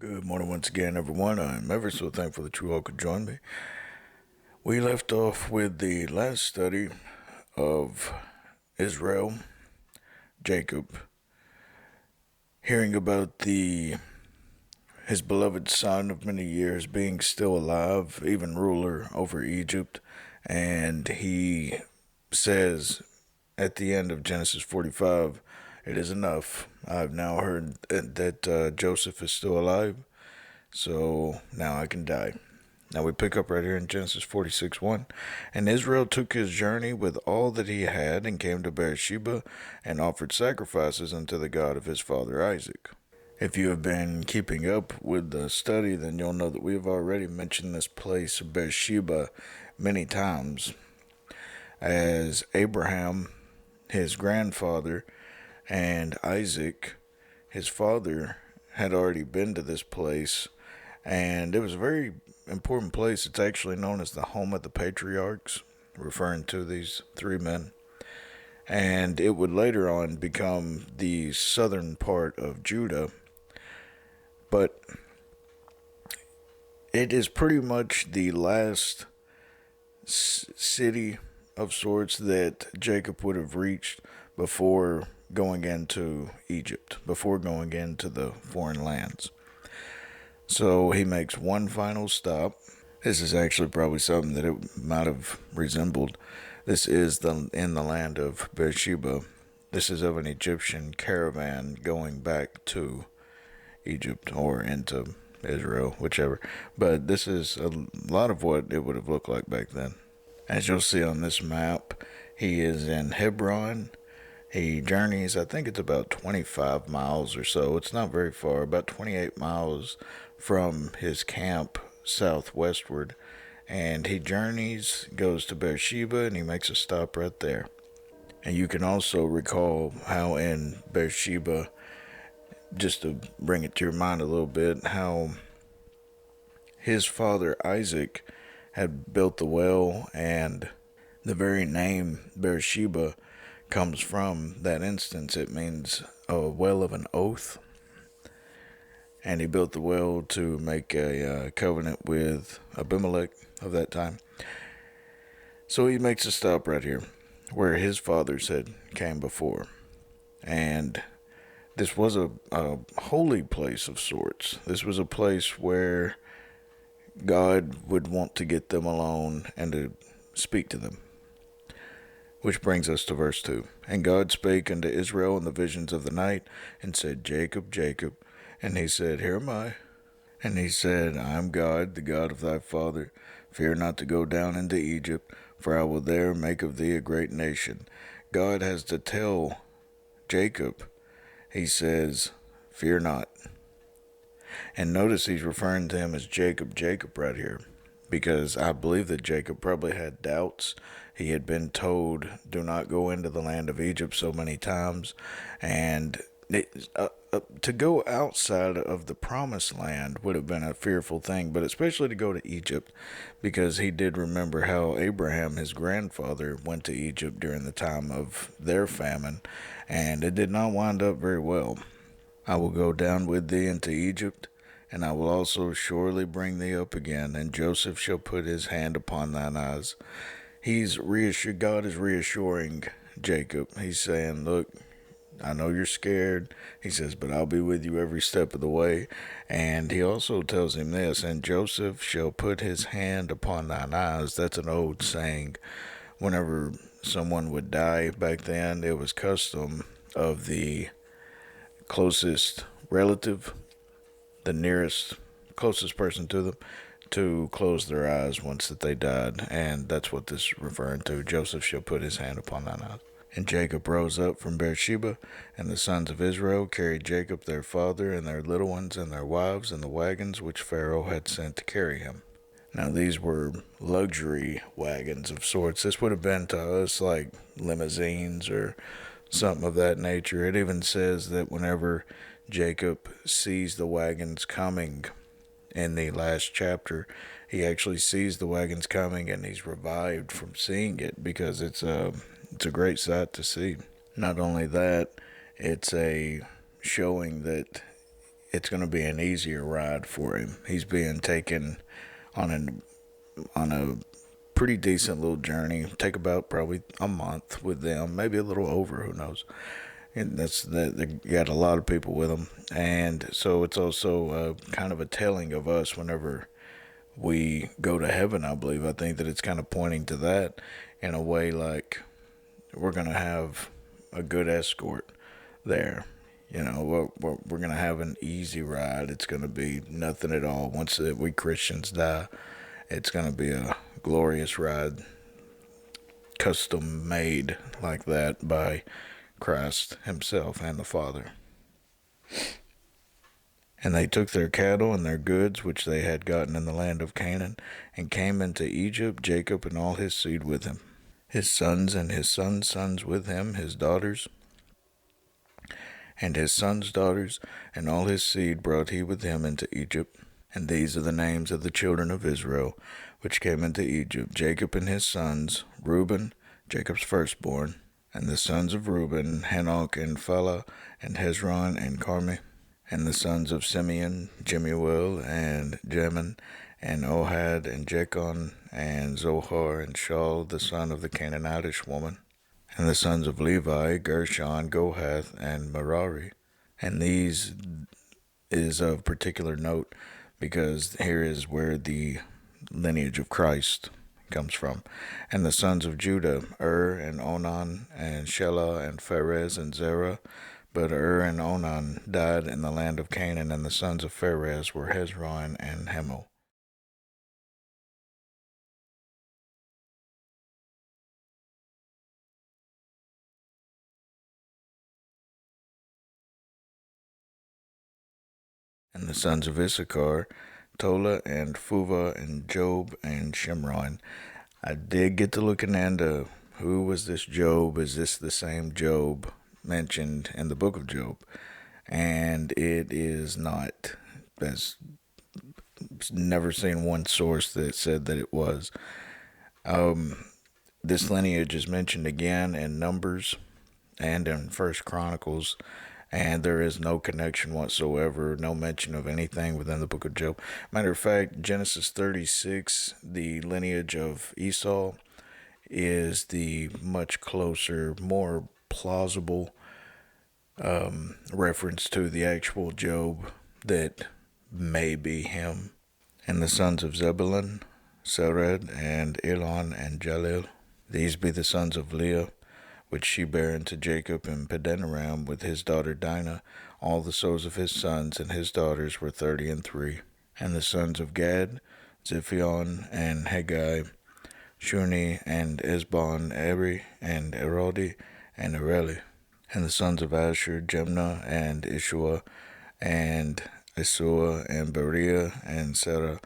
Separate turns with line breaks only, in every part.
Good morning once again, everyone. I'm ever so thankful that you all could join me. We left off with the last study of Israel, Jacob, hearing about his beloved son of many years being still alive, even ruler over Egypt, and he says at the end of Genesis 45, "It is enough. I've now heard that Joseph is still alive, so now I can die." Now we pick up right here in Genesis 46:1. "And Israel took his journey with all that he had and came to Beersheba and offered sacrifices unto the God of his father Isaac." If you have been keeping up with the study, then you'll know that we have already mentioned this place, Beersheba, many times, as Abraham, his grandfather, and Isaac, his father, had already been to this place, and it was a very important place. It's actually known as the home of the patriarchs, referring to these three men. And it would later on become the southern part of Judah, but it is pretty much the last city of sorts that Jacob would have reached before going into Egypt, before going into the foreign lands. So he makes one final stop. This is actually probably something that it might have resembled. This is in the land of Beersheba. This is of an Egyptian caravan going back to Egypt or into Israel, whichever. But this is a lot of what it would have looked like back then. As you'll see on this map, he is in Hebron. He journeys, I think it's about 25 miles or so. It's not very far, about 28 miles from his camp southwestward. And he journeys, goes to Beersheba, and he makes a stop right there. And you can also recall how in Beersheba, just to bring it to your mind a little bit, how his father Isaac had built the well, and the very name Beersheba comes from that instance. It means a well of an oath. And he built the well to make a covenant with Abimelech of that time. So he makes a stop right here where his fathers had came before. And this was a holy place of sorts. This was a place where God would want to get them alone and to speak to them. Which brings us to verse 2. "And God spake unto Israel in the visions of the night, and said, Jacob, Jacob. And he said, Here am I. And he said, I am God, the God of thy father. Fear not to go down into Egypt, for I will there make of thee a great nation." God has to tell Jacob, he says, fear not. And notice he's referring to him as Jacob, Jacob right here, because I believe that Jacob probably had doubts. He had been told, do not go into the land of Egypt so many times, and to go outside of the promised land would have been a fearful thing, but especially to go to Egypt, because he did remember how Abraham, his grandfather, went to Egypt during the time of their famine, and it did not wind up very well. "I will go down with thee into Egypt, and I will also surely bring thee up again, and Joseph shall put his hand upon thine eyes." God is reassuring Jacob. He's saying, look, I know you're scared. He says, but I'll be with you every step of the way. And he also tells him this, "And Joseph shall put his hand upon thine eyes." That's an old saying. Whenever someone would die back then, it was custom of the closest relative, the nearest, closest person to them, to close their eyes once that they died. And that's what this is referring to. Joseph shall put his hand upon thine eyes. "And Jacob rose up from Beersheba, and the sons of Israel carried Jacob their father, and their little ones, and their wives, in the wagons which Pharaoh had sent to carry him." Now these were luxury wagons of sorts. This would have been to us like limousines or something of that nature. It even says that whenever Jacob sees the wagons coming in the last chapter, he actually sees the wagons coming and he's revived from seeing it, because it's a great sight to see. Not only that, it's a showing that it's going to be an easier ride for him. He's being taken on a pretty decent little journey. Take about probably a month with them, maybe a little over. Who knows? And they got a lot of people with them, and so it's also kind of a telling of us whenever we go to heaven. I believe. I think that it's kind of pointing to that in a way, like we're gonna have a good escort there. We're gonna have an easy ride. It's gonna be nothing at all. Once we Christians die, it's gonna be a glorious ride, custom made like that by Christ Himself and the Father. And they took their cattle and their goods which they had gotten in the land of Canaan, and came into Egypt, Jacob and all his seed with him, his sons and his sons' sons with him, his daughters and his sons' daughters, and all his seed brought he with him into Egypt. And these are the names of the children of Israel, which came into Egypt: Jacob and his sons, Reuben, Jacob's firstborn, and the sons of Reuben, Hanoch and Phalah, and Hezron and Carmi, and the sons of Simeon, Jemuel and Jamin, and Ohad and Jechon, and Zohar and Shaul, the son of the Canaanitish woman, and the sons of Levi, Gershon, Gohath, and Merari. And these is of particular note because here is where the lineage of Christ comes from. And the sons of Judah, and Onan, and Shelah, and Pharez, and Zerah. But and Onan died in the land of Canaan, and the sons of Pharez were Hezron and Hamul. And the sons of Issachar, Tola, and Puvah, and Job, and Shimron. I did get to looking into who was this Job. Is this the same Job mentioned in the book of Job? And it is not. There's never seen one source that said that it was. This lineage is mentioned again in Numbers and in First Chronicles, and there is no connection whatsoever, no mention of anything within the book of Job. Matter of fact, Genesis 36, the lineage of Esau, is the much closer, more plausible reference to the actual Job that may be him. And the sons of Zebulun, Sered, and Elon, and Jalil. These be the sons of Leah, which she bare unto Jacob in Padanaram with his daughter Dinah. All the souls of his sons and his daughters were 33. And the sons of Gad, Ziphion, and Haggai, Shuni, and Esbon, Eri, and Erodi, and Areli. And the sons of Asher, Jemna, and Ishua, and Isua, and Beriah, and Sarah,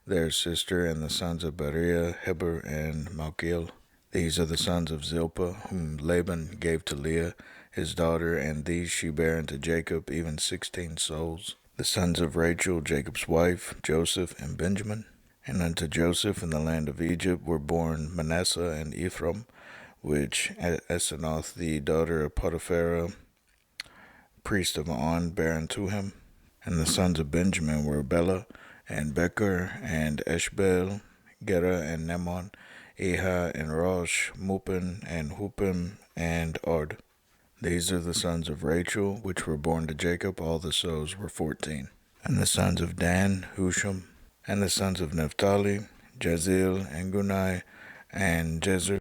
their sister, and the sons of Beriah, Heber, and Malkiel. These are the sons of Zilpah, whom Laban gave to Leah, his daughter, and these she bare unto Jacob, even 16 souls. The sons of Rachel, Jacob's wife, Joseph, and Benjamin. And unto Joseph in the land of Egypt were born Manasseh and Ephraim, which Asenath, the daughter of Potiphera, priest of On, bare unto him. And the sons of Benjamin were Bela, and Becher, and Eshbel, Gera, and Nemon, Eha, and Rosh, Mupin, and Hupim, and Ard. These are the sons of Rachel, which were born to Jacob. All the souls were 14. And the sons of Dan, Husham. And the sons of Naphtali, Jazil, and Gunai, and Jezer,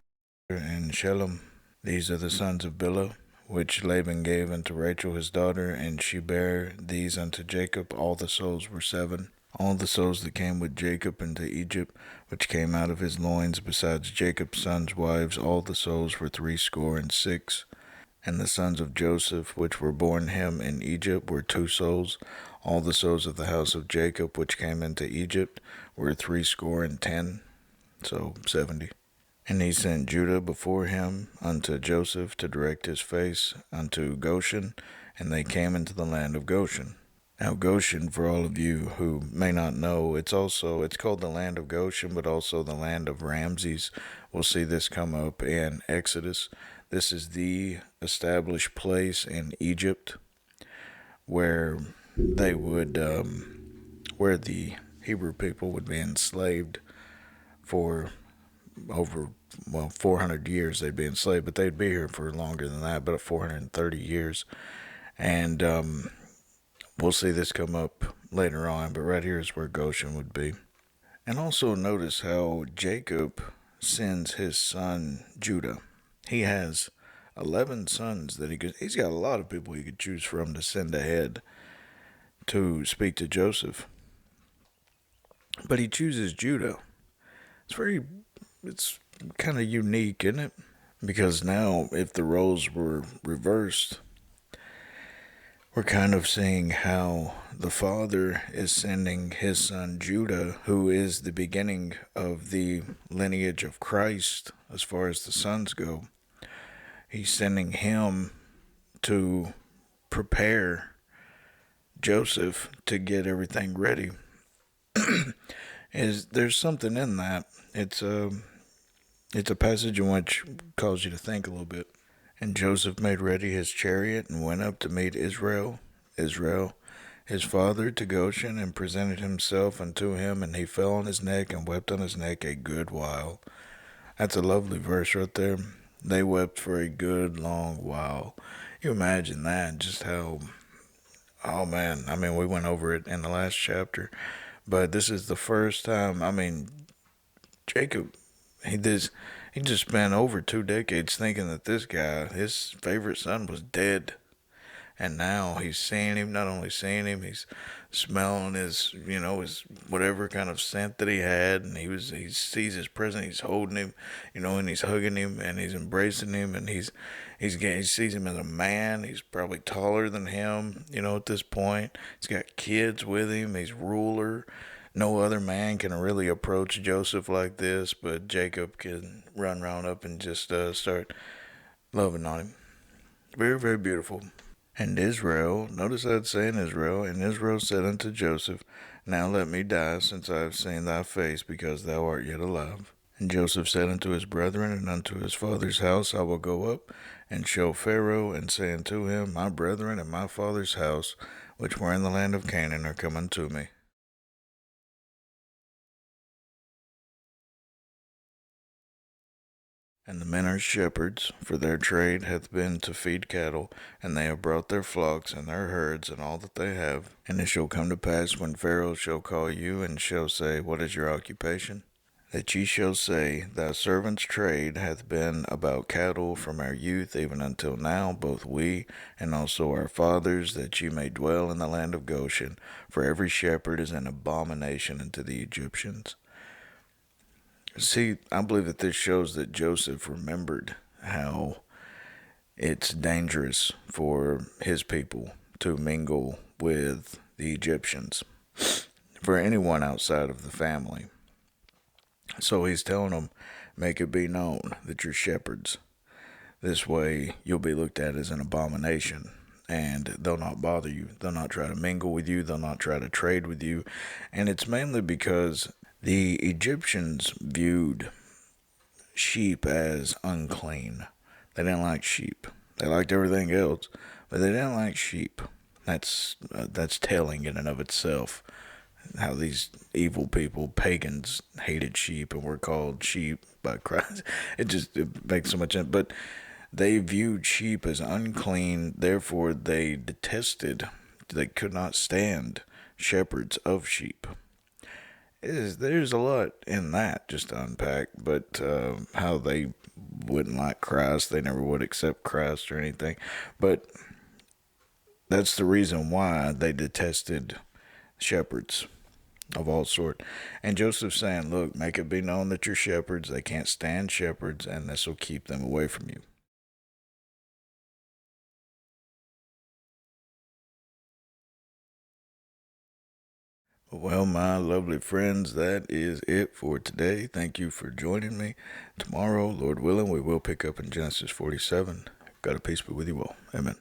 and Shelem. These are the sons of Bilhah, which Laban gave unto Rachel his daughter, and she bare these unto Jacob. All the souls were 7. All the souls that came with Jacob into Egypt, which came out of his loins, besides Jacob's sons' wives, all the souls were 66. And the sons of Joseph, which were born him in Egypt, were 2 souls. All the souls of the house of Jacob, which came into Egypt, were 70, so 70. And he sent Judah before him unto Joseph to direct his face unto Goshen, and they came into the land of Goshen. Now Goshen, for all of you who may not know, it's called the land of Goshen, but also the land of Ramses. We'll see this come up in Exodus. This is the established place in Egypt where they would, where the Hebrew people would be enslaved for over, well, 400 years they'd be enslaved, but they'd be here for longer than that, about 430 years. And we'll see this come up later on, but right here is where Goshen would be. And also notice how Jacob sends his son Judah. He has 11 sons that he's got a lot of people he could choose from to send ahead to speak to Joseph. But he chooses Judah. It's kind of unique, isn't it? Because now, if the roles were reversed, we're kind of seeing how the father is sending his son Judah, who is the beginning of the lineage of Christ as far as the sons go. He's sending him to prepare Joseph to get everything ready. There's something in that. It's a passage in which calls you to think a little bit. And Joseph made ready his chariot and went up to meet Israel, his father, to Goshen, and presented himself unto him, and he fell on his neck and wept on his neck a good while. That's a lovely verse right there. They wept for a good long while. You imagine that, just how, oh man, I mean, we went over it in the last chapter, but this is the first time, I mean, Jacob, he just spent over 2 decades thinking that this guy, his favorite son, was dead. And now he's seeing him, not only seeing him, he's smelling his whatever kind of scent that he had, and he sees his present, he's holding him, and he's hugging him, and he's embracing him, and he sees him as a man. He's probably taller than him, at this point. He's got kids with him, he's ruler. No other man can really approach Joseph like this, but Jacob can run round up and just start loving on him. Very, very beautiful. And Israel, notice I'd saying Israel, and Israel said unto Joseph, Now let me die, since I have seen thy face, because thou art yet alive. And Joseph said unto his brethren and unto his father's house, I will go up and show Pharaoh, and say unto him, My brethren and my father's house, which were in the land of Canaan, are come unto me. And the men are shepherds, for their trade hath been to feed cattle, and they have brought their flocks and their herds and all that they have. And it shall come to pass, when Pharaoh shall call you, and shall say, What is your occupation? That ye shall say, Thy servant's trade hath been about cattle from our youth even until now, both we and also our fathers, that ye may dwell in the land of Goshen, for every shepherd is an abomination unto the Egyptians. See, I believe that this shows that Joseph remembered how it's dangerous for his people to mingle with the Egyptians, for anyone outside of the family. So he's telling them, make it be known that you're shepherds. This way you'll be looked at as an abomination, and they'll not bother you. They'll not try to mingle with you. They'll not try to trade with you. And it's mainly because the Egyptians viewed sheep as unclean. They didn't like sheep. They liked everything else, but they didn't like sheep. That's telling in and of itself. How these evil people, pagans, hated sheep and were called sheep by Christ. It makes so much sense. But they viewed sheep as unclean, therefore they could not stand shepherds of sheep. There's a lot in that just to unpack, but how they wouldn't like Christ, they never would accept Christ or anything. But that's the reason why they detested shepherds of all sort. And Joseph's saying, look, make it be known that you're shepherds. They can't stand shepherds, and this will keep them away from you. Well, my lovely friends, that is it for today. Thank you for joining me. Tomorrow, Lord willing, we will pick up in Genesis 47. God of peace be with you all. Amen.